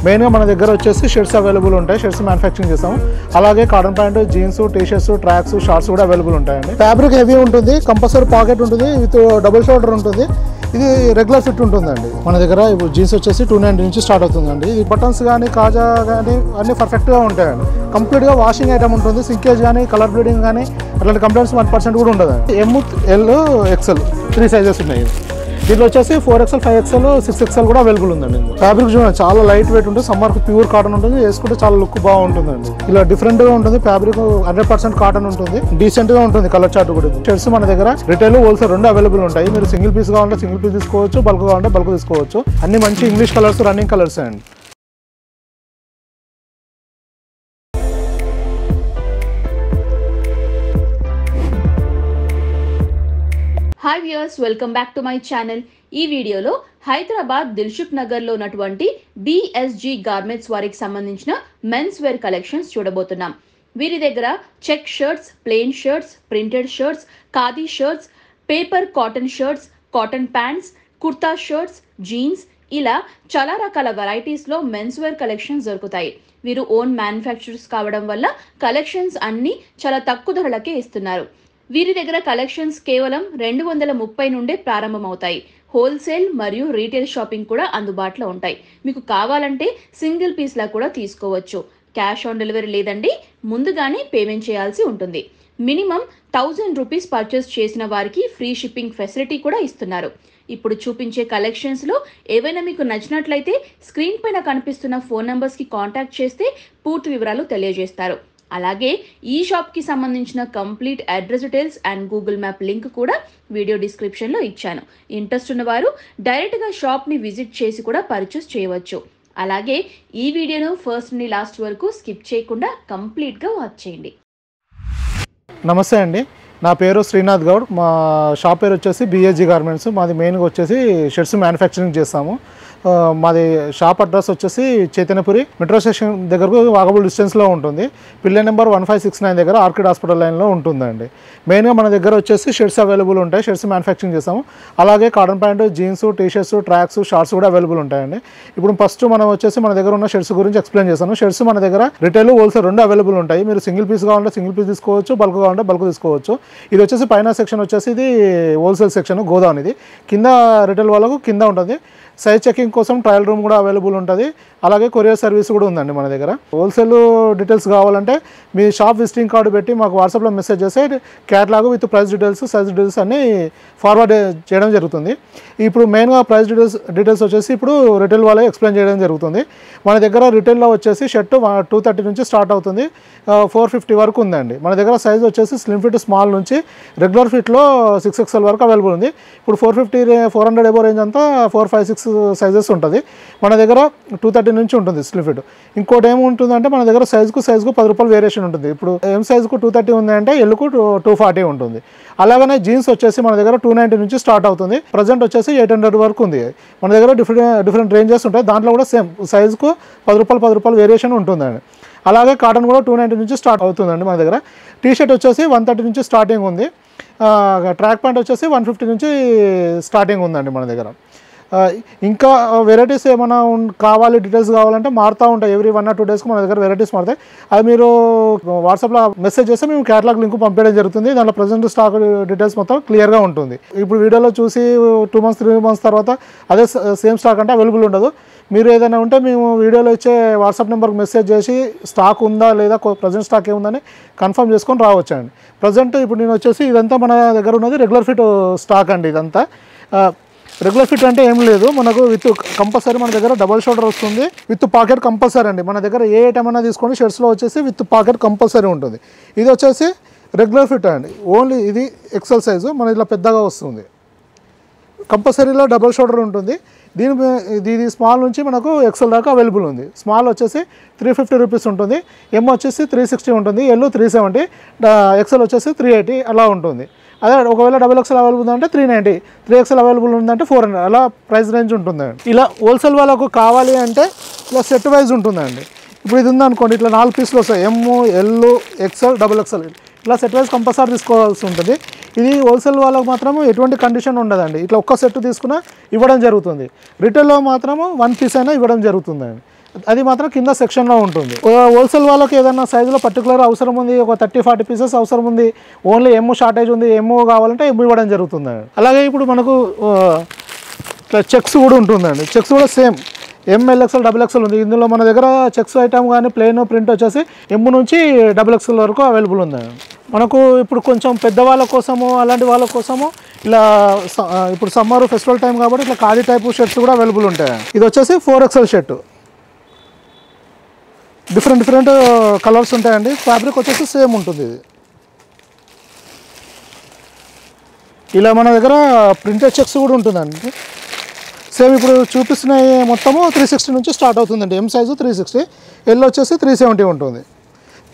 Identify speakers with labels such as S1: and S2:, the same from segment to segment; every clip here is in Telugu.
S1: మెయిన్గా మన దగ్గర వచ్చేసి షర్ట్స్ అవైలబుల్ ఉంటాయి. షర్ట్స్ మ్యానుఫ్యాక్చరింగ్ చేస్తాము. అలాగే cotton pant, jeans, T-shirts, tracks, shorts కూడా అవైలబుల్ ఉంటాయండి. ఫ్యాబ్రిక్ హెవీ ఉంటుంది, కంపల్సరీ పాకెట్ ఉంటుంది, విత్ డబుల్ షోల్డర్ ఉంటుంది. ఇది రెగ్యులర్ ఫిట్ ఉంటుందండి. మన దగ్గర ఇప్పుడు జీన్స్ వచ్చేసి 290 నుంచి స్టార్ట్ అవుతుందండి. ఇది బటన్స్ కానీ కాజా కానీ అన్నీ పర్ఫెక్ట్గా ఉంటాయండి. కంప్లీట్గా వాషింగ్ ఐటమ్ ఉంటుంది. సింకేజ్ కానీ కలర్ బ్లీడింగ్ కానీ అట్లాంటి కంప్లైంట్స్ 1% కూడా ఉండదండి. ఎమ్, ఎల్, ఎక్సెల్ 3 సైజెస్ ఉన్నాయి. దీంట్లో వచ్చేసి 4XL, 5XL, 6XL కూడా అవైలబుల్ ఉందండి. ఫ్యాబ్రిక్ చూడండి చాలా లైట్ వెయిట్ ఉంటుంది. సమ్మర్కి ప్యూర్ కాటన్ ఉంటుంది. వేసుకుంటే చాలా లుక్ బాగుంటుందండి. ఇలా డిఫరెంట్గా ఉంటుంది. ఫ్యాబ్రిక్ 100% కాటన్ ఉంటుంది. డీసెంట్గా ఉంటుంది. కలర్ చార్ట్ కూడా. షర్ట్స్ మన దగ్గర రిటైల్, హోల్సేల్ రెండు అవైలబుల్ ఉంటాయి. మీరు సింగిల్ పీస్ కావాలంటే సింగిల్ పీస్ తీసుకోవచ్చు, బల్క్ కావాలంటే బల్క్ తీసుకోవచ్చు. అన్ని మంచి ఇంగ్లీష్ కలర్స్, రన్నింగ్ కలర్స్ అండి.
S2: Hi viewers, welcome back to my channel. ఈ వీడియోలో హైదరాబాద్ దిల్సుఖ్నగర్ లో ఉన్నటువంటి BSG గార్మెంట్స్ వారికి సంబంధించిన మెన్స్ వేర్ కలెక్షన్స్ చూడబోతున్నాం. వీరి దగ్గర check shirts, plain shirts, printed shirts, khadi shirts, paper cotton shirts, cotton pants, kurta shirts, jeans ఇలా చాలా రకాల వెరైటీస్లో మెన్స్ వేర్ కలెక్షన్స్ దొరుకుతాయి. వీరు ఓన్ మ్యానుఫ్యాక్చరర్స్ కావడం వల్ల కలెక్షన్స్ అన్నీ చాలా తక్కువ ధరలకే ఇస్తున్నారు. వీరి దగ్గర కలెక్షన్స్ కేవలం 230 నుండే ప్రారంభమవుతాయి. హోల్సేల్ మరియు రీటైల్ షాపింగ్ కూడా అందుబాటులో ఉంటాయి. మీకు కావాలంటే సింగిల్ పీస్లా కూడా తీసుకోవచ్చు. క్యాష్ ఆన్ డెలివరీ లేదండి, ముందుగానే పేమెంట్ చేయాల్సి ఉంటుంది. మినిమం 1000 రూపీస్ పర్చేస్ చేసిన వారికి ఫ్రీ షిప్పింగ్ ఫెసిలిటీ కూడా ఇస్తున్నారు. ఇప్పుడు చూపించే కలెక్షన్స్లో ఏవైనా మీకు నచ్చినట్లయితే స్క్రీన్ పైన కనిపిస్తున్న ఫోన్ నెంబర్స్కి కాంటాక్ట్ చేస్తే పూర్తి వివరాలు తెలియజేస్తారు. అలాగే ఈ షాప్కి సంబంధించిన complete address details and Google map link కూడా వీడియో డిస్క్రిప్షన్లో ఇచ్చాను. ఇంట్రెస్ట్ ఉన్నవారు డైరెక్ట్గా షాప్ని విజిట్ చేసి కూడా పర్చేస్ చేయవచ్చు. అలాగే ఈ వీడియోను ఫస్ట్ నుండి లాస్ట్ వరకు స్కిప్ చేయకుండా కంప్లీట్గా వాచ్ చేయండి.
S1: నమస్తే అండి, నా పేరు శ్రీనాథ్ గౌడ్. మా షాప్ పేరు వచ్చేసి BSG గార్మెంట్స్. మాది మెయిన్గా వచ్చేసి షర్ట్స్ మ్యానుఫ్యాక్చరింగ్ చేస్తాము. మాది షాప్ అడ్రస్ వచ్చేసి చైతన్యపురి మెట్రో స్టేషన్ దగ్గరకు వాకబుల్ డిస్టెన్స్లో ఉంటుంది. పిల్లర్ నెంబర్ 1569 దగ్గర ఆర్కిడ్ హాస్పిటల్ లైన్లో ఉంటుందండి. మెయిన్గా మన దగ్గర వచ్చేసి షర్ట్స్ అవైలబుల్ ఉంటాయి. షర్ట్స్ మ్యానుఫ్యాక్చరింగ్ చేస్తాము. అలాగే cotton pant, jeans, T-shirts, tracks, shorts కూడా అవైలబుల్ ఉంటాయండి. ఇప్పుడు ఫస్ట్ మనం వచ్చేసి మన దగ్గర ఉన్న షర్ట్స్ గురించి ఎక్స్ప్లెయిన్ చేస్తాను. షర్ట్స్ మన దగ్గర రిటైల్, హోల్సేల్ రెండు అవైలబుల్ ఉంటాయి. మీరు సింగిల్ పీస్ కావాలంటే సింగిల్ పీస్ తీసుకోవచ్చు, బల్క్ కావాలంటే బల్క్ తీసుకోవచ్చు. ఇది వచ్చేసి పైన సెక్షన్ వచ్చేసి ఇది హోల్సేల్ సెక్షన్, గోదాం. ఇది కింద రిటైల్ వాళ్ళకు కింద ఉంటుంది. సైజ్ చెకింగ్ కోసం ట్రయల్ రూమ్ కూడా అవైలబుల్ ఉంటుంది. అలాగే కొరియర్ సర్వీస్ కూడా ఉందండి మన దగ్గర. హోల్సేల్ డీటెయిల్స్ కావాలంటే మీ షాప్ విజిటింగ్ కార్డు పెట్టి మాకు వాట్సాప్లో మెసేజ్ చేస్తే catalogue with price details, size details అన్నీ ఫార్వర్డ్ చేయడం జరుగుతుంది. ఇప్పుడు మెయిన్గా ప్రైస్ డీటెయిల్స్ వచ్చేసి ఇప్పుడు రిటైల్ వాళ్ళే ఎక్స్ప్లెయిన్ చేయడం జరుగుతుంది. మన దగ్గర రిటైల్లో వచ్చేసి షర్ట్ 230 నుంచి స్టార్ట్ అవుతుంది, 450 వరకు ఉందండి. మన దగ్గర సైజ్ వచ్చేసి స్లిమ్ ఫిట్ స్మాల్ నుంచి రెగ్యులర్ ఫిట్లో 6XL వరకు అవైలబుల్ ఉంది. ఇప్పుడు 400 ఎబో రేంజ్ అంతా 4, 5, 6 సైజెస్ ఉంటుంది. మన దగ్గర 230 నుంచి ఉంటుంది స్లిమ్ ఫిట్. ఇంకోటి ఏముంటుందంటే మన దగ్గర సైజుకు 10 రూపాయలు వేరియేషన్ ఉంటుంది. ఇప్పుడు ఎం సైజుకు 230 ఉంది అంటే ఎల్లుకు 240 ఉంటుంది. అలాగనే జీన్స్ వచ్చేసి మన దగ్గర 290 నుంచి స్టార్ట్ అవుతుంది. ప్రజెంట్ వచ్చేసి 800 వరకు ఉంది. మన దగ్గర డిఫరెంట్ రేంజెస్ ఉంటాయి. దాంట్లో కూడా సేమ్ సైజుకు 10 రూపాయలు వేరియేషన్ ఉంటుందండి. అలాగే కాటన్ కూడా 290 నుంచి స్టార్ట్ అవుతుందండి మన దగ్గర. టీ-షర్ట్ వచ్చేసి 130 నుంచి స్టార్టింగ్ ఉంది. ట్రాక్ ప్యాంట్ వచ్చేసి 150 నుంచి స్టార్టింగ్ ఉందండి మన దగ్గర. ఇంకా వెరైటీస్ ఏమైనా కావాలి, డీటెయిల్స్ కావాలంటే మారుతూ ఉంటాయి. ఎవ్రీ 1 or 2 డేస్కి మన దగ్గర వెరైటీస్ మారుతాయి. అది మీరు వాట్సాప్లో మెసేజ్ చేస్తే మేము క్యాటలాగ్ లింక్ పంపించడం జరుగుతుంది. దాంట్లో ప్రజెంట్ స్టాక్ డీటెయిల్స్ మొత్తం క్లియర్గా ఉంటుంది. ఇప్పుడు వీడియోలో చూసి 2 months 3 months తర్వాత అదే సేమ్ స్టాక్ అంటే అవైలబుల్ ఉండదు. మీరు ఏదైనా ఉంటే మేము వీడియోలో ఇచ్చే వాట్సాప్ నెంబర్కి మెసేజ్ చేసి స్టాక్ ఉందా లేదా, ప్రజెంట్ స్టాక్ ఏముందని కన్ఫర్మ్ చేసుకొని రావచ్చండి. ప్రజెంట్ ఇప్పుడు నేను వచ్చేసి ఇదంతా మన దగ్గర ఉన్నది రెగ్యులర్ ఫిట్ స్టాక్ అండి. ఇదంతా రెగ్యులర్ ఫిట్ అంటే ఏం లేదు, మనకు విత్ కంపల్సరీ మన దగ్గర డబల్ షోల్డర్ వస్తుంది, విత్ పాకెట్ కంపల్సరీ అండి. మన దగ్గర ఏ ఐటమ్ అయినా తీసుకోండి షర్ట్స్లో వచ్చేసి విత్ పాకెట్ కంపల్సరీ ఉంటుంది. ఇది వచ్చేసి రెగ్యులర్ ఫిట్ అండి. ఓన్లీ ఇది ఎక్సెల్ సైజు మన ఇలా పెద్దగా వస్తుంది. కంపల్సరీలో డబల్ షోల్డర్ ఉంటుంది. ఇది స్మాల్ నుంచి మనకు ఎక్సెల్ దాకా అవైలబుల్ ఉంది. స్మాల్ వచ్చేసి 350 రూపీస్ ఉంటుంది, ఎం వచ్చేసి 360 ఉంటుంది, ఎల్ 370, ఎక్సెల్ వచ్చేసి 380 అలా ఉంటుంది. అదే ఒకవేళ XXL అవైలబుల్ ఉందంటే 390, 3XL అవైలబుల్ ఉందంటే 400 అలా ప్రైస్ రేంజ్ ఉంటుందండి. ఇలా హోల్సేల్ వాళ్ళకు కావాలి అంటే ఇలా సెట్ వైజ్ ఉంటుందండి. ఇప్పుడు ఇది ఉందనుకోండి, ఇట్లా 4 పీసులు వస్తాయి, ఎమ్, ఎల్, XL, XXL ఇలా సెట్ వైజ్ కంపల్సరీ తీసుకోవాల్సి ఉంటుంది. ఇది హోల్సేల్ వాళ్ళకు మాత్రం ఎటువంటి కండిషన్ ఉండదండి. ఇట్లా ఒక్క సెట్ తీసుకున్నా ఇవ్వడం జరుగుతుంది. రిటైల్లో మాత్రము 1 పీస్ అయినా ఇవ్వడం జరుగుతుందండి. అది మాత్రం కింద సెక్షన్లో ఉంటుంది. హోల్సేల్ వాళ్ళకి ఏదైనా సైజులో పర్టికులర్ అవసరం ఉంది, ఒక 30-40 పీసెస్ అవసరం ఉంది, ఓన్లీ ఎమ్ షార్టేజ్ ఉంది, ఎమ్ కావాలంటే ఎమ్ ఇవ్వడం జరుగుతుంది. అలాగే ఇప్పుడు మనకు ఇట్లా చెక్స్ కూడా ఉంటుందండి. చెక్స్ కూడా సేమ్ ML XL XXL ఉంది. ఇందులో మన దగ్గర చెక్స్ ఐటమ్ కానీ ప్లెయిన్ ప్రింట్ వచ్చేసి ఎమ్ నుంచి XXL వరకు అవైలబుల్ ఉందండి. మనకు ఇప్పుడు కొంచెం పెద్దవాళ్ళ కోసము అలాంటి వాళ్ళ కోసము ఇలా ఇప్పుడు సమ్మర్ ఫెస్టివల్ టైం కాబట్టి ఇట్లా ఖాళీ టైపు షర్ట్స్ కూడా అవైలబుల్ ఉంటాయి. ఇది వచ్చేసి 4XL షర్ట్, డిఫరెంట్ కలర్స్ ఉంటాయండి. ఫ్యాబ్రిక్ వచ్చేసి సేమ్ ఉంటుంది. ఇది ఇలా మన దగ్గర ప్రింటెడ్ చెక్స్ కూడా ఉంటుందండి. సేమ్ ఇప్పుడు చూపిస్తున్నాయి మొత్తము 360 నుంచి స్టార్ట్ అవుతుందండి. ఎమ్ సైజు 360, ఎల్ వచ్చేసి 370 ఉంటుంది.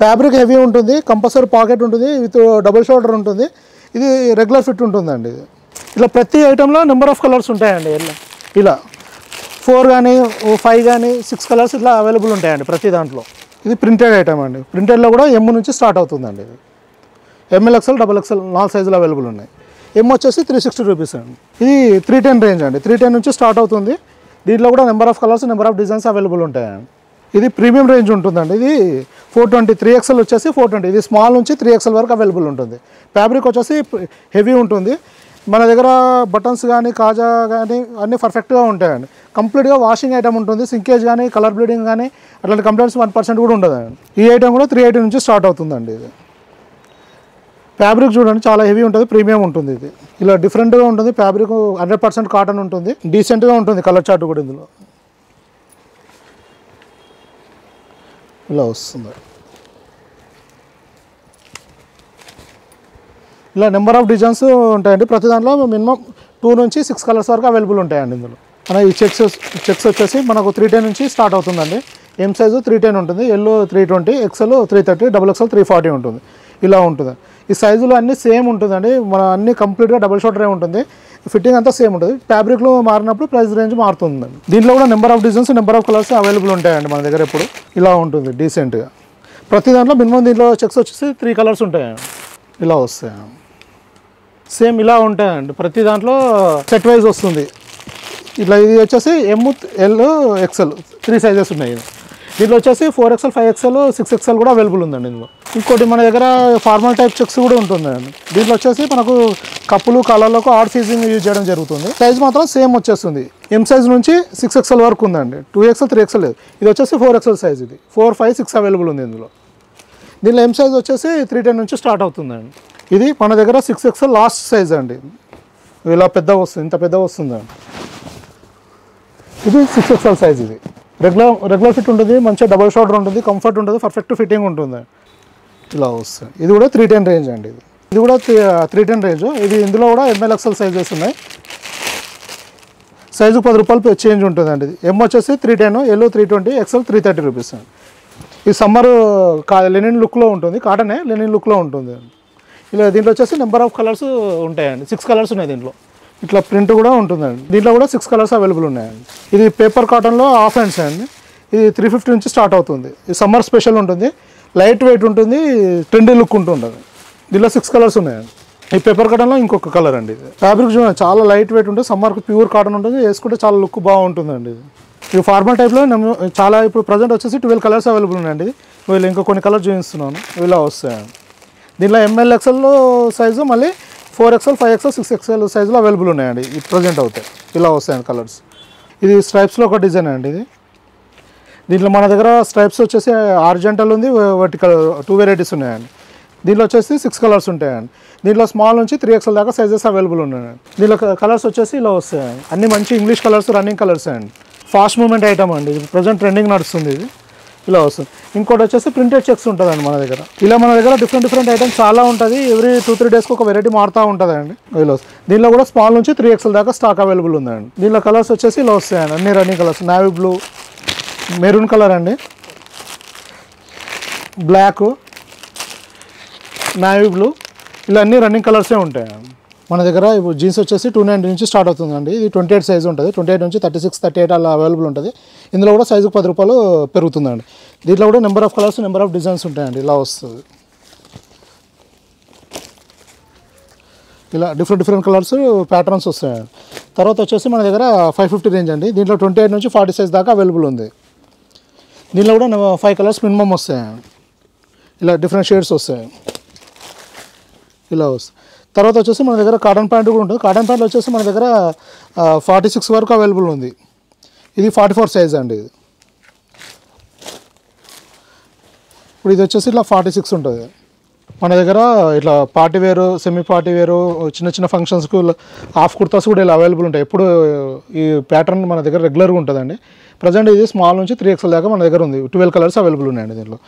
S1: ఫ్యాబ్రిక్ హెవీ ఉంటుంది, కంపల్సరీ పాకెట్ ఉంటుంది, విత్ డబుల్ షోల్డర్ ఉంటుంది. ఇది రెగ్యులర్ ఫిట్ ఉంటుందండి. ఇది ఇలా ప్రతి ఐటెంలో నెంబర్ ఆఫ్ కలర్స్ ఉంటాయండి. ఇలా 4 కానీ 5 కానీ 6 కలర్స్ ఇట్లా అవైలబుల్ ఉంటాయండి ప్రతి దాంట్లో. ఇది ప్రింటెడ్ ఐటమ్ అండి. ప్రింటెడ్లో కూడా ఎమ్ నుంచి స్టార్ట్ అవుతుందండి. ఇది ML XL XXL 4 సైజులు అవైలబుల్ ఉన్నాయి. ఎమ్ వచ్చేసి 360 రూపీస్ అండి. ఇది 310 రేంజ్ అండి. 310 నుంచి స్టార్ట్ అవుతుంది. దీంట్లో కూడా number of colours, number of designs available ఉంటాయండి. ఇది ప్రీమియం రేంజ్ ఉంటుందండి. ఇది 420, 3XL వచ్చేసి 420. ఇది స్మాల్ నుంచి 3XL వరకు అవైలబుల్ ఉంటుంది. ఫ్యాబ్రిక్ వచ్చేసి హెవీ ఉంటుంది. మన దగ్గర బటన్స్ కానీ కాజా కానీ అన్నీ పర్ఫెక్ట్గా ఉంటాయండి. కంప్లీట్గా వాషింగ్ ఐటమ్ ఉంటుంది. సింకేజ్ కానీ కలర్ బ్లీడింగ్ కానీ అట్లాంటి కంప్లైంట్స్ 1% కూడా ఉండదండి. ఈ ఐటమ్ కూడా 380 నుంచి స్టార్ట్ అవుతుందండి. ఇది ఫ్యాబ్రిక్ చూడండి చాలా హెవీ ఉంటుంది, ప్రీమియం ఉంటుంది. ఇది ఇలా డిఫరెంట్గా ఉంటుంది. ఫ్యాబ్రిక్ 100% కాటన్ ఉంటుంది. డీసెంట్గా ఉంటుంది. కలర్ చార్ట్ కూడా ఇందులో ఇలా వస్తుంది. ఇలా నెంబర్ ఆఫ్ డిజైన్స్ ఉంటాయండి. ప్రతి దాంట్లో మినిమం 2 నుంచి 6 కలర్స్ వరకు అవైలబుల్ ఉంటాయండి. ఇందులో మన ఈ చెక్స్ వచ్చేసి మనకు 310 నుంచి స్టార్ట్ అవుతుందండి. ఎమ్ సైజు 310 ఉంటుంది, ఎల్ 320, XL 330, XXL 340 ఉంటుంది. ఇలా ఉంటుంది. ఈ సైజులో అన్నీ సేమ్ ఉంటుందండి. మన అన్ని కంప్లీట్గా డబుల్ షోల్డరే ఉంటుంది. ఫిట్టింగ్ అంతా సేమ్ ఉంటుంది. ఫ్యాబ్రిక్లో మారినప్పుడు ప్రైస్ రేంజ్ మారుతుందండి. దీంట్లో కూడా number of designs, number of colours available ఉంటాయండి మన దగ్గర. ఎప్పుడు ఇలా ఉంటుంది డీసెంట్గా. ప్రతి దాంట్లో మినిమం దీంట్లో చెక్స్ వచ్చేసి 3 కలర్స్ ఉంటాయండి. ఇలా వస్తాయి. సేమ్ ఇలా ఉంటాయండి. ప్రతి దాంట్లో సెట్ వైజ్ వస్తుంది. ఇట్లా ఇది వచ్చేసి ఎమ్, ఎల్, XL 3 సైజెస్ ఉన్నాయి. దీంట్లో వచ్చేసి 4XL 5XL 6XL కూడా అవైలబుల్ ఉందండి. ఇందులో ఇంకోటి మన దగ్గర ఫార్మల్ టైప్ చెక్స్ కూడా ఉంటుందండి. దీంట్లో వచ్చేసి మనకు కప్పులు కాలర్లకు ఆర్ట్ ఫీజింగ్ యూజ్ చేయడం జరుగుతుంది. సైజ్ మాత్రం సేమ్ వచ్చేస్తుంది. ఎమ్ సైజ్ నుంచి 6XL వరకు ఉందండి. 2XL 3XL లేదు. ఇది వచ్చేసి 4XL సైజ్. ఇది 4, 5, 6 అవైలబుల్ ఉంది ఇందులో. దీనిలో ఎమ్ సైజ్ వచ్చేసి 310 నుంచి స్టార్ట్ అవుతుందండి. ఇది మన దగ్గర 6XL లాస్ట్ సైజ్ అండి. ఇలా పెద్ద వస్తుంది, ఇంత పెద్ద వస్తుందండి. ఇది 6XL సైజ్. ఇది రెగ్యులర్ ఫిట్ ఉంటుంది, మంచిగా డబుల్ షోల్డర్ ఉంటుంది, కంఫర్ట్ ఉంటుంది, పర్ఫెక్ట్ ఫిట్టింగ్ ఉంటుంది. ఇలా వస్తుంది. ఇది కూడా 310 రేంజ్ అండి. ఇది కూడా 310 రేంజ్. ఇది ఇందులో కూడా ML XL సైజెస్ ఉన్నాయి. సైజు 10 రూపాయలు చేంజ్ ఉంటుందండి. ఇది ఎమ్ వచ్చేసి 310, ఎల్ 320, XL 330 రూపీస్ అండి. ఇది సమ్మర్ లెనిన్ లుక్లో ఉంటుంది, కాటనే లెనిన్ లుక్లో ఉంటుంది. ఇలా దీంట్లో వచ్చేసి నెంబర్ ఆఫ్ కలర్స్ ఉంటాయండి. 6 కలర్స్ ఉన్నాయి దీంట్లో. ఇట్లా ప్రింట్ కూడా ఉంటుందండి. దీంట్లో కూడా 6 కలర్స్ అవైలబుల్ ఉన్నాయండి. ఇది పేపర్ కాటన్లో హాఫ్ హ్యాండ్స్ అండి. ఇది 350 నుంచి స్టార్ట్ అవుతుంది. ఇది సమ్మర్ స్పెషల్ ఉంటుంది, లైట్ వెయిట్ ఉంటుంది, ట్రెండీ లుక్ ఉంటుంది. దీనిలో 6 కలర్స్ ఉన్నాయండి. ఈ పేపర్ కాటన్లో ఇంకొక కలర్ అండి. ఇది ఫ్యాబ్రిక్ చూడండి చాలా లైట్ వెయిట్ ఉంటుంది, సమ్మర్కి ప్యూర్ కాటన్ ఉంటుంది, వేసుకుంటే చాలా లుక్ బాగుంటుందండి. ఇది ఫార్మల్ టైప్లో చాలా ఇప్పుడు ప్రజెంట్ వచ్చేసి 12 కలర్స్ అవైలబుల్ ఉన్నాయండి. వీళ్ళు ఇంకా కొన్ని కలర్స్ చూపిస్తున్నాను. ఇలా వస్తాయండి. దీనిలో ML XL సైజు మళ్ళీ 4XL 5XL 6XL సైజులో అవైలబుల్ ఉన్నాయండి. ఈ ప్రజెంట్ అవుతాయి. ఇలా వస్తాయండి కలర్స్. ఇది స్ట్రైప్స్లో ఒక డిజైన్ అండి. ఇది దీంట్లో మన దగ్గర స్ట్రైప్స్ వచ్చేసి ఆర్జెంటల్ ఉంది, వర్టికల్ 2 వెరైటీస్ ఉన్నాయండి. దీంట్లో వచ్చేసి 6 కలర్స్ ఉంటాయండి. దీంట్లో స్మాల్ నుంచి 3XL దాకా సైజెస్ అవైలబుల్ ఉన్నాయండి. దీంట్లో కలర్స్ వచ్చేసి ఇలా వస్తాయండి. అన్ని మంచి ఇంగ్లీష్ కలర్స్, రన్నింగ్ కలర్స్ అండి. ఫాస్ట్ మూమెంట్ ఐటమ్ అండి. ఇది ప్రజెంట్ ట్రెండింగ్ నడుస్తుంది. ఇది ఇలా వస్తుంది. ఇంకోటి వచ్చేసి ప్రింటెడ్ చెక్స్ ఉంటుందండి మన దగ్గర. ఇలా మన దగ్గర డిఫరెంట్ ఐటమ్స్ చాలా ఉంటుంది. ఎవ్రీ 2-3 డేస్కి ఒక వెరైటీ మారుతూ ఉంటుందండి. ఇలా వస్తుంది. దీనిలో కూడా స్మాల్ నుంచి 3XL దాకా స్టాక్ అవైలబుల్ ఉందండి. దీనిలో కలర్స్ వచ్చేసి ఇలా వస్తాయండి. అన్ని running colours. Navy blue, maroon colour అండి, బ్లాక్, నావీ బ్లూ, ఇలా అన్ని రన్నింగ్ కలర్సే ఉంటాయండి మన దగ్గర. ఇప్పుడు జీన్స్ వచ్చేసి 290 నుంచి స్టార్ట్ అవుతుందండి. ఇది 28 సైజు ఉంటుంది. 28 నుంచి 36, 38 అలా అవైలబుల్ ఉంటుంది. ఇందులో కూడా సైజుకి 10 రూపాయలు పెరుగుతుందండి. దీంట్లో కూడా number of colours, number of designs ఉంటాయండి. ఇలా వస్తుంది. ఇలా డిఫరెంట్ కలర్స్, ప్యాటర్న్స్ వస్తాయండి. తర్వాత వచ్చేసి మన దగ్గర 550 రేంజ్ అండి. దీంట్లో 28 నుంచి 40 సైజ్ దాకా అవైలబుల్ ఉంది. దీనిలో కూడా 5 కలర్స్ మినిమం వస్తాయండి. ఇలా డిఫరెంట్ షేడ్స్ వస్తాయి. ఇలా వస్తాయి. తర్వాత వచ్చేసి మన దగ్గర కాటన్ ప్యాంట్ కూడా ఉంటుంది. కాటన్ ప్యాంట్ వచ్చేసి మన దగ్గర 46 వరకు అవైలబుల్ ఉంది. ఇది 44 సైజ్ అండి. ఇది ఇప్పుడు ఇది వచ్చేసి ఇట్లా 46 ఉంటుంది మన దగ్గర. ఇట్లా పార్టీ వేరు, సెమీ పార్టీ వేరు, చిన్న చిన్న ఫంక్షన్స్కు హాఫ్ కుర్తాస్ కూడా ఇలా అవైలబుల్ ఉంటాయి. ఎప్పుడు ఈ ప్యాటర్న్ మన దగ్గర రెగ్యులర్గా ఉంటుందండి. ప్రజెంట్ ఇది స్మాల్ నుంచి 3XL దాకా మన దగ్గర ఉంది. 12 కలర్స్ అవైలబుల్ ఉన్నాయండి దీంట్లో.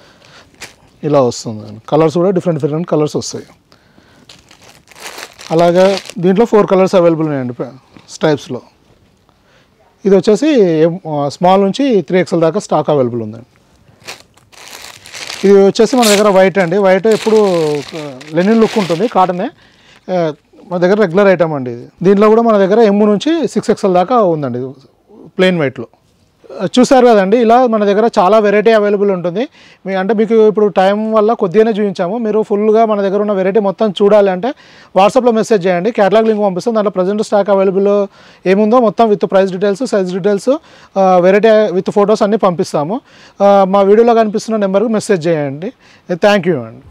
S1: ఇలా వస్తుంది. కలర్స్ కూడా డిఫరెంట్ కలర్స్ వస్తాయి. అలాగే దీంట్లో 4 కలర్స్ అవైలబుల్ ఉన్నాయండి స్ట్రైప్స్లో. ఇది వచ్చేసి స్మాల్ నుంచి 3XL దాకా స్టాక్ అవైలబుల్ ఉందండి. ఇది వచ్చేసి మన దగ్గర వైట్ అండి. వైట్ ఎప్పుడు లెనిన్ లుక్ ఉంటుంది, కాటనే. మన దగ్గర రెగ్యులర్ ఐటమ్ అండి ఇది. దీంట్లో కూడా మన దగ్గర M నుంచి 6XL దాకా ఉందండి ప్లెయిన్ వైట్లో. చూసారు కదండి, ఇలా మన దగ్గర చాలా వెరైటీ అవైలబుల్ ఉంటుంది. మీకు ఇప్పుడు టైం వల్ల కొద్దిగానే చూపించాము. మీరు ఫుల్గా మన దగ్గర ఉన్న వెరైటీ మొత్తం చూడాలి అంటే వాట్సాప్లో మెసేజ్ చేయండి, క్యాటలాగ్ లింక్ పంపిస్తాం. దాంట్లో ప్రజెంట్ స్టాక్ అవైలబుల్ ఏముందో మొత్తం with price details, size details, variety with photos అన్నీ పంపిస్తాము. మా వీడియోలో కనిపిస్తున్న నెంబర్కి మెసేజ్ చేయండి. థ్యాంక్ యూ అండి.